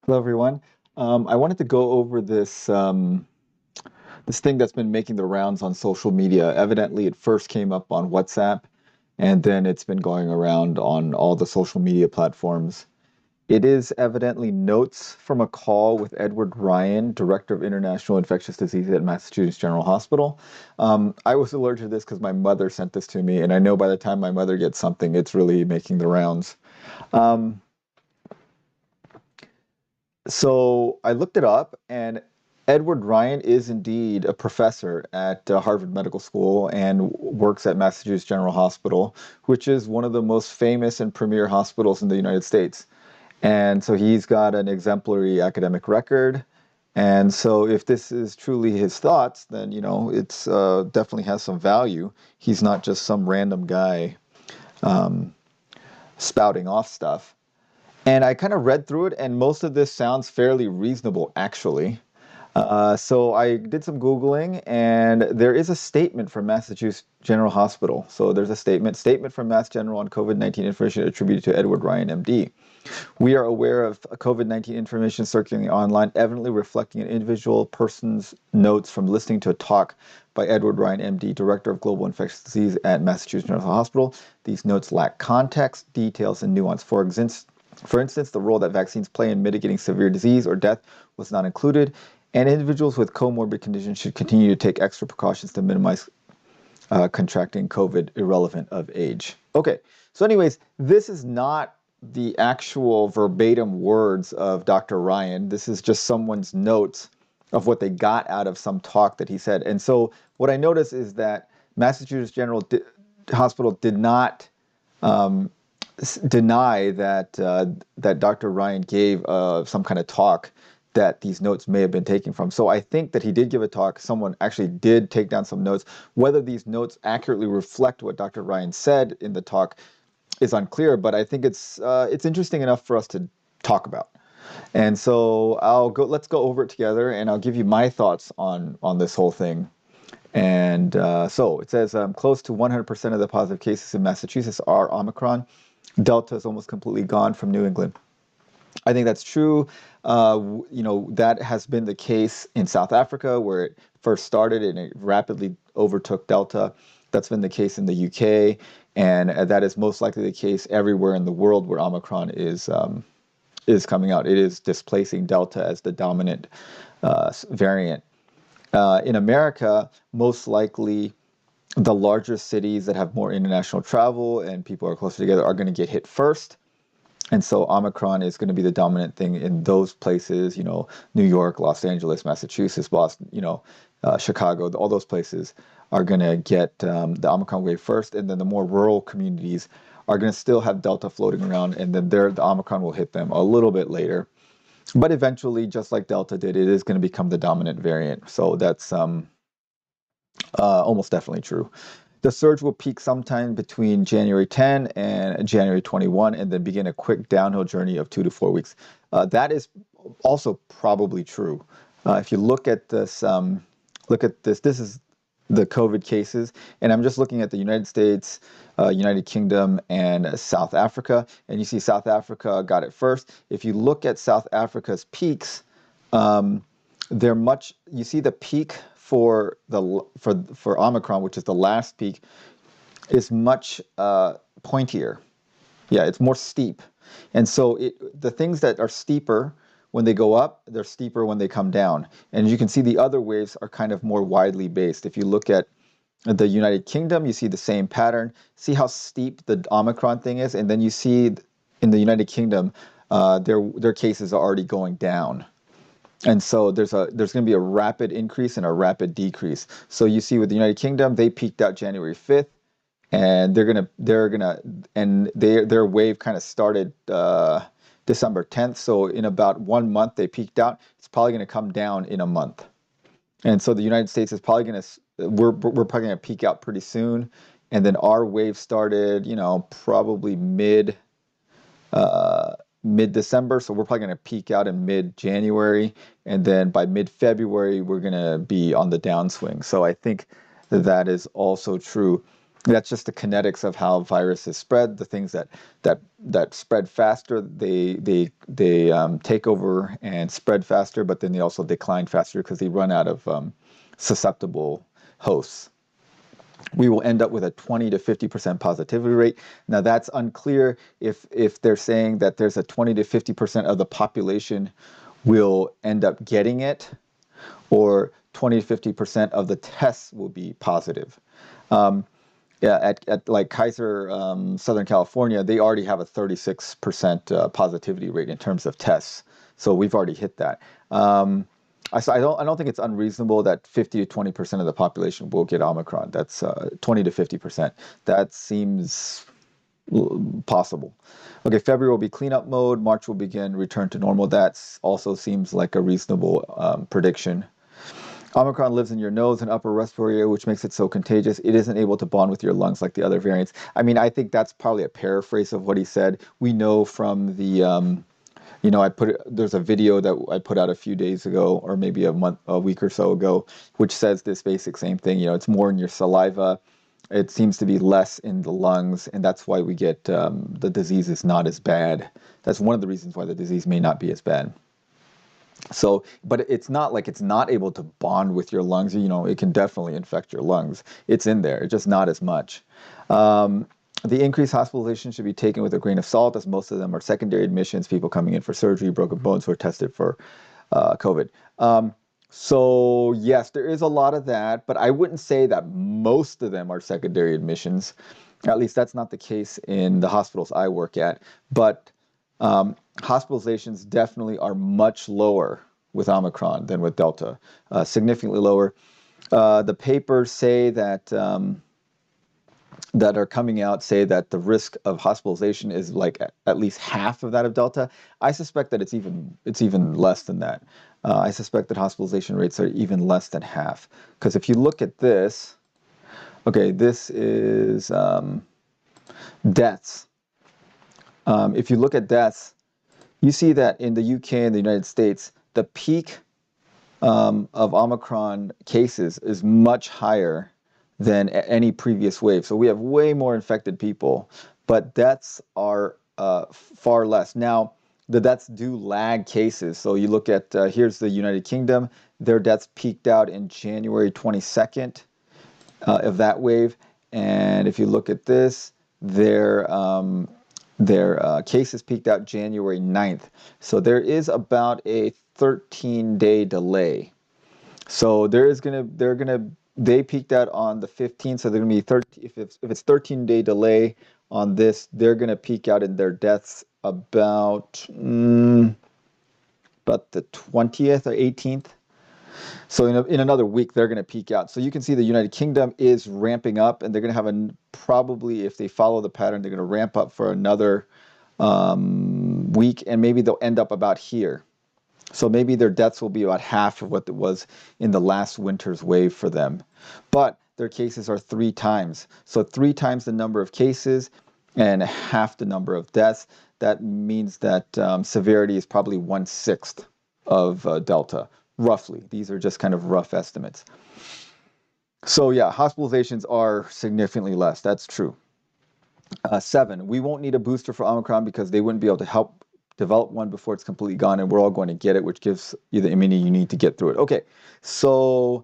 Hello, everyone. I wanted to go over this thing that's been making the rounds on social media. Evidently, it first came up on WhatsApp, and then it's been going around on all the social media platforms. It is evidently notes from a call with Edward Ryan, Director of International Infectious Diseases at Massachusetts General Hospital. I was alerted to this because my mother sent this to me, and I know by the time my mother gets something, it's really making the rounds. Um, So I looked it up, and Edward Ryan is indeed a professor at Harvard Medical School and works at Massachusetts General Hospital, which is one of the most famous and premier hospitals in the United States. And so he's got an exemplary academic record. And so if this is truly his thoughts, then it's definitely has some value. He's not just some random guy um, spouting off stuff. And I kind of read through it, and most of this sounds fairly reasonable, actually. So I did some Googling, and there is a statement from Massachusetts General Hospital. So there's a statement from Mass General on COVID-19 information attributed to Edward Ryan, MD. We are aware of COVID-19 information circulating online, evidently reflecting an individual person's notes from listening to a talk by Edward Ryan, MD, Director of Global Infectious Disease at Massachusetts General Hospital. These notes lack context, details, and nuance. For instance, the role that vaccines play in mitigating severe disease or death was not included, and individuals with comorbid conditions should continue to take extra precautions to minimize contracting COVID irrelevant of age. Okay, so anyways, this is not the actual verbatim words of Dr. Ryan. This is just someone's notes of what they got out of some talk that he said. And so what I noticed is that Massachusetts General Hospital did not um, deny that Dr. Ryan gave some kind of talk that these notes may have been taken from. So I think that he did give a talk. Someone actually did take down some notes. Whether these notes accurately reflect what Dr. Ryan said in the talk is unclear, but I think it's interesting enough for us to talk about. And so let's go over it together, and I'll give you my thoughts on this whole thing. And so it says close to 100% of the positive cases in Massachusetts are Omicron. Delta is almost completely gone from New England. I think that's true. That has been the case in South Africa where it first started and it rapidly overtook Delta. That's been the case in the UK, and that is most likely the case everywhere in the world where Omicron is coming out. It is displacing Delta as the dominant variant. In America, most likely the larger cities that have more international travel and people are closer together are going to get hit first. And so Omicron is going to be the dominant thing in those places, New York, Los Angeles, Massachusetts, Boston, Chicago, all those places are going to get the Omicron wave first. And then the more rural communities are going to still have Delta floating around. And then the Omicron will hit them a little bit later. But eventually, just like Delta did, it is going to become the dominant variant. So that's almost definitely true. The surge will peak sometime between January 10 and January 21, and then begin a quick downhill journey of 2 to 4 weeks. That is also probably true. If you look at this. This is the COVID cases, and I'm just looking at the United States, United Kingdom, and South Africa. And you see South Africa got it first. If you look at South Africa's peaks, um, they're much. You see the peak for Omicron, which is the last peak, is much pointier. Yeah, it's more steep. And so the things that are steeper when they go up, they're steeper when they come down. And you can see the other waves are kind of more widely based. If you look at the United Kingdom, you see the same pattern. See how steep the Omicron thing is, and then you see in the United Kingdom, their cases are already going down. And so there's going to be a rapid increase and a rapid decrease. So you see with the United Kingdom, they peaked out January 5th, and their wave kind of started December 10th. So in about 1 month, they peaked out. It's probably going to come down in a month. And so the United States is probably going to we're probably going to peak out pretty soon. And then our wave started, probably mid-December, so we're probably going to peak out in mid-January, and then by mid-February, we're going to be on the downswing. So I think that is also true. That's just the kinetics of how viruses spread. The things that spread faster, they take over and spread faster, but then they also decline faster because they run out of susceptible hosts. We will end up with a 20 to 50% positivity rate. Now that's unclear if they're saying that there's a 20 to 50% of the population will end up getting it, or 20 to 50% of the tests will be positive. Yeah, at like Kaiser, Southern California, they already have a 36% positivity rate in terms of tests. So we've already hit that. I don't think it's unreasonable that 50 to 20% of the population will get Omicron. That's 20 to 50%. That seems possible. Okay, February will be cleanup mode. March will begin return to normal. That also seems like a reasonable prediction. Omicron lives in your nose and upper respiratory area, which makes it so contagious. It isn't able to bond with your lungs like the other variants. I mean, I think that's probably a paraphrase of what he said. We know from the, there's a video that I put out a few days ago, or maybe a week or so ago, which says this basic same thing. It's more in your saliva. It seems to be less in the lungs, and that's why we get the disease is not as bad. That's one of the reasons why the disease may not be as bad. So, but it's not like it's not able to bond with your lungs. It can definitely infect your lungs. It's in there, it's just not as much. The increased hospitalization should be taken with a grain of salt, as most of them are secondary admissions, people coming in for surgery, broken bones who are tested for COVID. So yes, there is a lot of that, but I wouldn't say that most of them are secondary admissions. At least that's not the case in the hospitals I work at. But hospitalizations definitely are much lower with Omicron than with Delta, significantly lower. The papers say that are coming out say that the risk of hospitalization is like at least half of that of Delta. I suspect that it's even less than that. I suspect that hospitalization rates are even less than half. Because if you look at this, okay, this is deaths. If you look at deaths, you see that in the UK and the United States, the peak of Omicron cases is much higher than any previous wave. So we have way more infected people, but deaths are far less. Now, the deaths do lag cases. So you look at, here's the United Kingdom, their deaths peaked out in January 22nd of that wave. And if you look at this, their cases peaked out January 9th. So there is about a 13-day delay. So they peaked out on the 15th, so they're gonna be 13. If it's 13-day delay on this, they're gonna peak out in their deaths about the 20th or 18th. So in another week, they're going to peak out. So you can see the United Kingdom is ramping up, and they're going to have probably, if they follow the pattern, they're going to ramp up for another week, and maybe they'll end up about here. So maybe their deaths will be about half of what it was in the last winter's wave for them. But their cases are 3 times. So 3 times the number of cases and half the number of deaths. That means that severity is probably 1/6 of Delta, roughly. These are just kind of rough estimates. So yeah, hospitalizations are significantly less. That's true. 7, we won't need a booster for Omicron because they wouldn't be able to help develop one before it's completely gone, and we're all going to get it, which gives you the immunity you need to get through it. Okay, so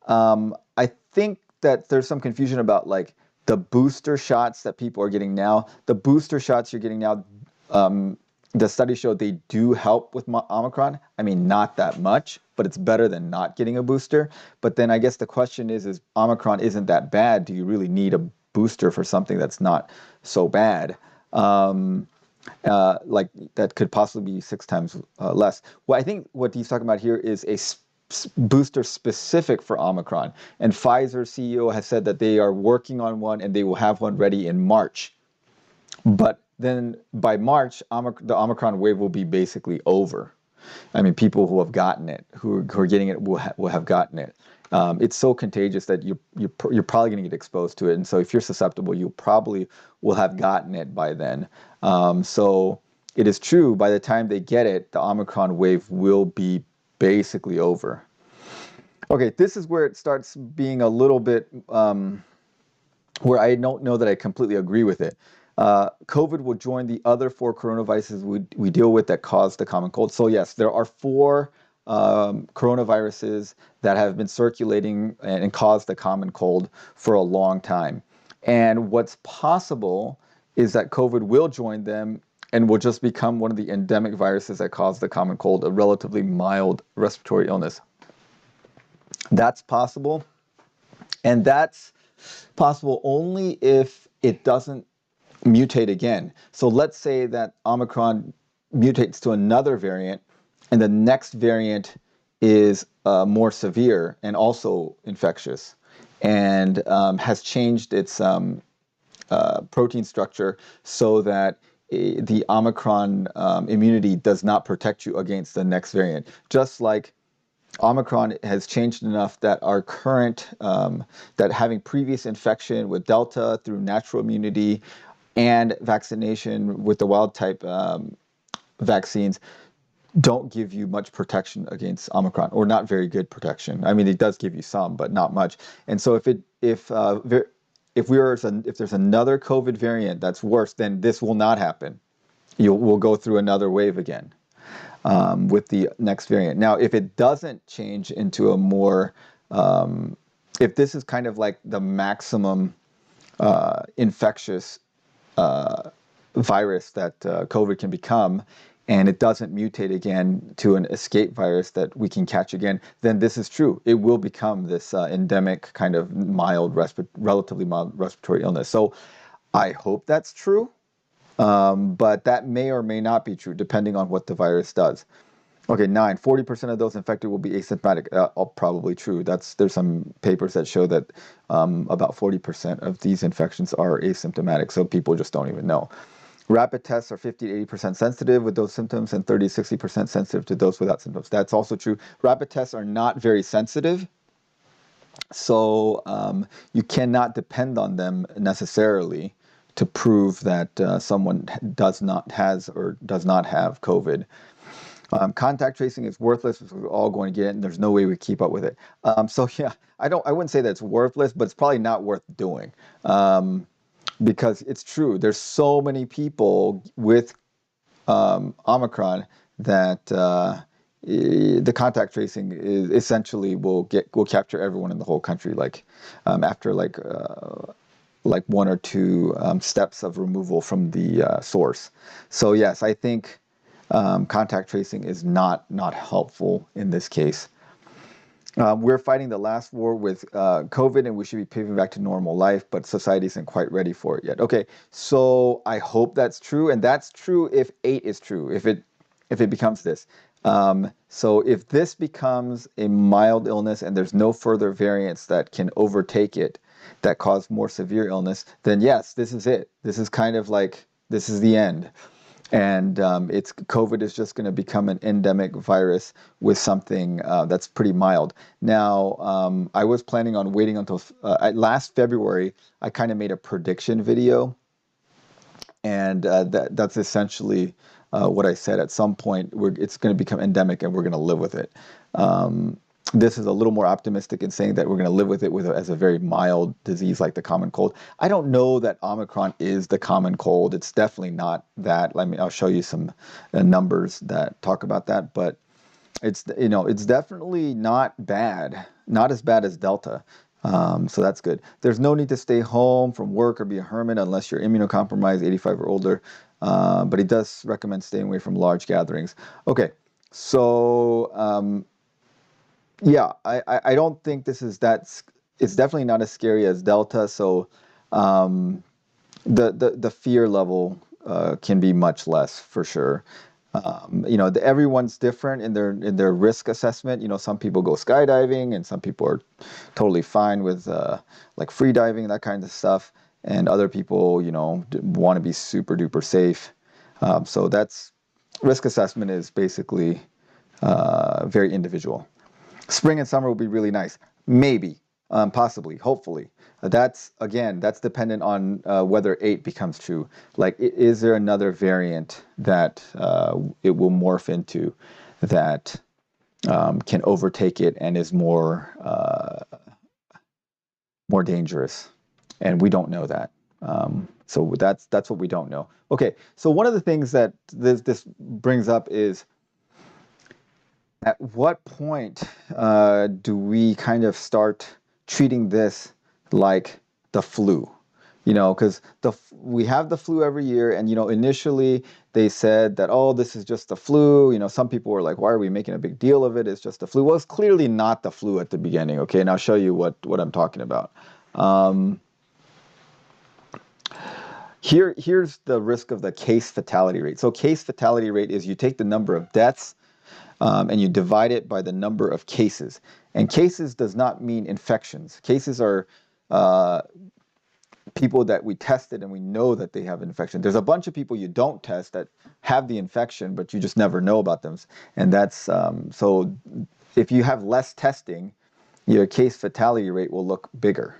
I think that there's some confusion about like the booster shots that people are getting now. The booster shots you're getting now, the studies show they do help with Omicron. I mean, not that much, but it's better than not getting a booster. But then I guess the question is Omicron isn't that bad. Do you really need a booster for something that's not so bad? Like that could possibly be 6 times less. Well, I think what he's talking about here is a booster specific for Omicron. And Pfizer CEO has said that they are working on one and they will have one ready in March. But then by March, the Omicron wave will be basically over. I mean, people who have gotten it, who are getting it, will have gotten it. It's so contagious that you're probably going to get exposed to it. And so if you're susceptible, you probably will have gotten it by then. So it is true, by the time they get it, the Omicron wave will be basically over. Okay, this is where it starts being a little bit where I don't know that I completely agree with it. COVID will join the other four coronaviruses we deal with that cause the common cold. So yes, there are four coronaviruses that have been circulating and caused the common cold for a long time. And what's possible is that COVID will join them and will just become one of the endemic viruses that cause the common cold, a relatively mild respiratory illness. That's possible. And that's possible only if it doesn't mutate again. So let's say that Omicron mutates to another variant, and the next variant is more severe and also infectious, and has changed its protein structure so that the Omicron immunity does not protect you against the next variant. Just like Omicron has changed enough that our current, that having previous infection with Delta through natural immunity and vaccination with the wild type vaccines don't give you much protection against Omicron, or not very good protection. I mean, it does give you some, but not much. And so if there's another COVID variant that's worse, then this will not happen. We'll go through another wave again with the next variant. Now, if it doesn't change into a more, if this is kind of like the maximum infectious virus that COVID can become, and it doesn't mutate again to an escape virus that we can catch again, then this is true. It will become this endemic kind of relatively mild respiratory illness. So I hope that's true. But that may or may not be true, depending on what the virus does. Okay, 40% of those infected will be asymptomatic. Probably true. There's some papers that show that about 40% of these infections are asymptomatic, so people just don't even know. Rapid tests are 50 to 80% sensitive with those symptoms and 30 to 60% sensitive to those without symptoms. That's also true. Rapid tests are not very sensitive, so you cannot depend on them necessarily to prove that someone does not have COVID. Contact tracing is worthless because we're all going to get it, and there's no way we keep up with it. So yeah, I wouldn't say that it's worthless, but it's probably not worth doing, because it's true. There's so many people with Omicron that the contact tracing is essentially will capture everyone in the whole country, like after like one or two steps of removal from the source. So yes, I think contact tracing is not helpful in this case. We're fighting the last war with COVID, and we should be paving back to normal life, but society isn't quite ready for it yet. Okay, so I hope that's true, and that's true if 8 is true, if it becomes this. So if this becomes a mild illness and there's no further variants that can overtake it, that cause more severe illness, then yes, this is it. This is kind of like, this is the end. And COVID is just going to become an endemic virus with something that's pretty mild. Now, I was planning on waiting until last February. I kind of made a prediction video, and that's essentially what I said. At some point, it's going to become endemic, and we're going to live with it. This is a little more optimistic in saying that we're going to live with it as a very mild disease like the common cold. I don't know that Omicron is the common cold. It's definitely not that. I'll show you some numbers that talk about that, but it's definitely not bad, not as bad as Delta. So that's good. There's no need to stay home from work or be a hermit unless you're immunocompromised, 85 or older. But he does recommend staying away from large gatherings. Okay, so yeah, I don't think this is that. It's definitely not as scary as Delta. So the fear level can be much less for sure. Everyone's different in their risk assessment. Some people go skydiving, and some people are totally fine with like free diving, that kind of stuff, and other people want to be super duper safe. So that's risk assessment is basically very individual. Spring and summer will be really nice. Maybe, possibly, hopefully. That's dependent on whether 8 becomes true. Like, is there another variant that it will morph into that can overtake it and is more dangerous? and we don't know that. So that's what we don't know. Okay, so one of the things that this brings up is, at what point do we kind of start treating this like the flu? Because we have the flu every year, and initially they said that, oh, this is just the flu. Some people were like, why are we making a big deal of it? It's just the flu. Well, it's clearly not the flu at the beginning. Okay, and I'll show you what I'm talking about. Here's the risk of the case fatality rate. So case fatality rate is you take the number of deaths and you divide it by the number of cases. And cases does not mean infections. Cases are people that we tested and we know that they have infection. There's a bunch of people you don't test that have the infection, but you just never know about them. And that's so if you have less testing, your case fatality rate will look bigger.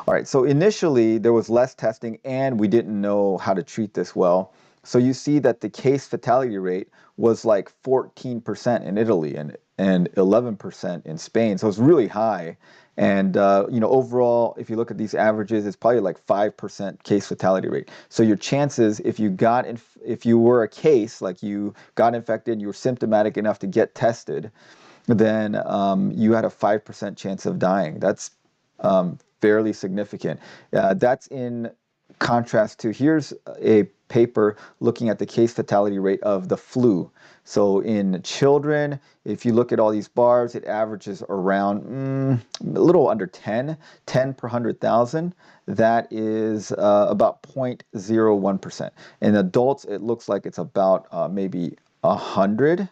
All right, so initially there was less testing and we didn't know how to treat this well. So you see that the case fatality rate was like 14% in Italy and 11% in Spain. So it's really high. And overall, if you look at these averages, it's probably like 5% case fatality rate. So your chances, if you were a case, like you got infected, you were symptomatic enough to get tested, then you had a 5% chance of dying. That's fairly significant. That's in contrast to, here's a paper looking at the case fatality rate of the flu. So in children, if you look at all these bars, it averages around a little under 10 per 100,000. That is about 0.01%. In adults, it looks like it's about maybe 100,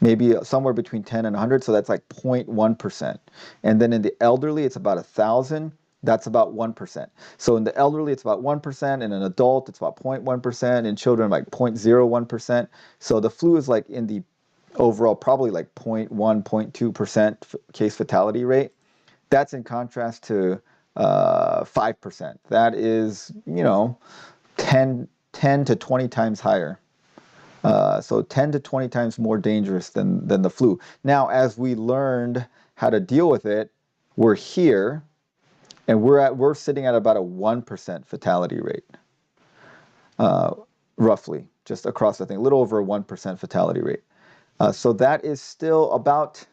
maybe somewhere between 10 and 100, so that's like 0.1%. And then in the elderly, it's about 1,000. That's about 1%. So in the elderly, it's about 1%. In an adult, it's about 0.1%. In children, like 0.01%. So the flu is like in the overall, probably like 0.1, 0.2% case fatality rate. That's in contrast to 5%. That is, 10 to 20 times higher. So 10 to 20 times more dangerous than the flu. Now, as we learned how to deal with it, we're here, and we're sitting at about a 1% fatality rate, roughly, just across the thing, a little over a 1% fatality rate. So that is still about,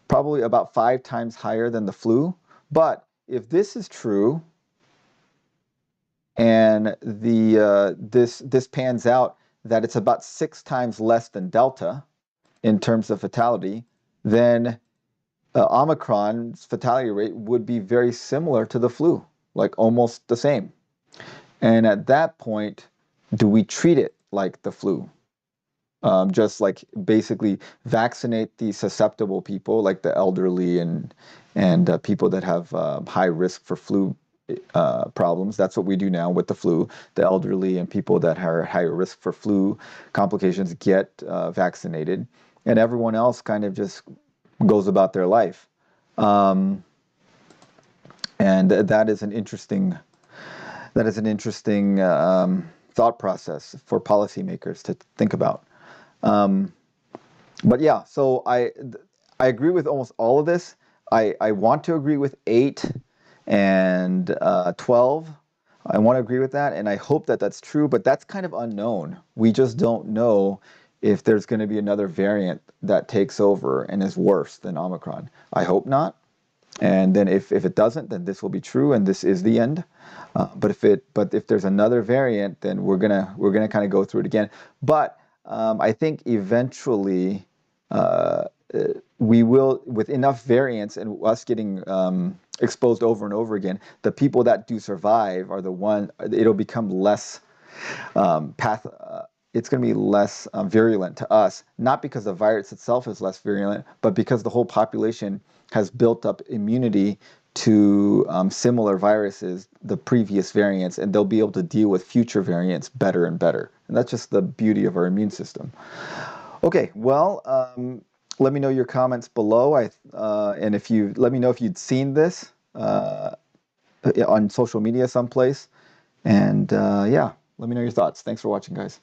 probably about 5 times higher than the flu. But if this is true, and this pans out that it's about 6 times less than Delta in terms of fatality, then Omicron's fatality rate would be very similar to the flu, like almost the same. And at that point, do we treat it like the flu? Just like basically vaccinate the susceptible people, like the elderly and people that have high risk for flu problems. That's what we do now with the flu. The elderly and people that are higher risk for flu complications get vaccinated, and everyone else kind of just goes about their life. And that is an interesting thought process for policymakers to think about. But yeah, so I agree with almost all of this. I want to agree with 8 and 12. I want to agree with that, and I hope that that's true, but that's kind of unknown. We just don't know if there's going to be another variant that takes over and is worse than Omicron. I hope not. And then if it doesn't, then this will be true, and this is the end. But if there's another variant, then we're gonna kind of go through it again. But I think eventually we will, with enough variants and us getting exposed over and over again, the people that do survive are the one. It'll become less it's going to be less virulent to us, not because the virus itself is less virulent, but because the whole population has built up immunity to similar viruses, the previous variants, and they'll be able to deal with future variants better and better. And that's just the beauty of our immune system. Okay, well, let me know your comments below. And let me know if you'd seen this on social media someplace. And yeah, let me know your thoughts. Thanks for watching, guys.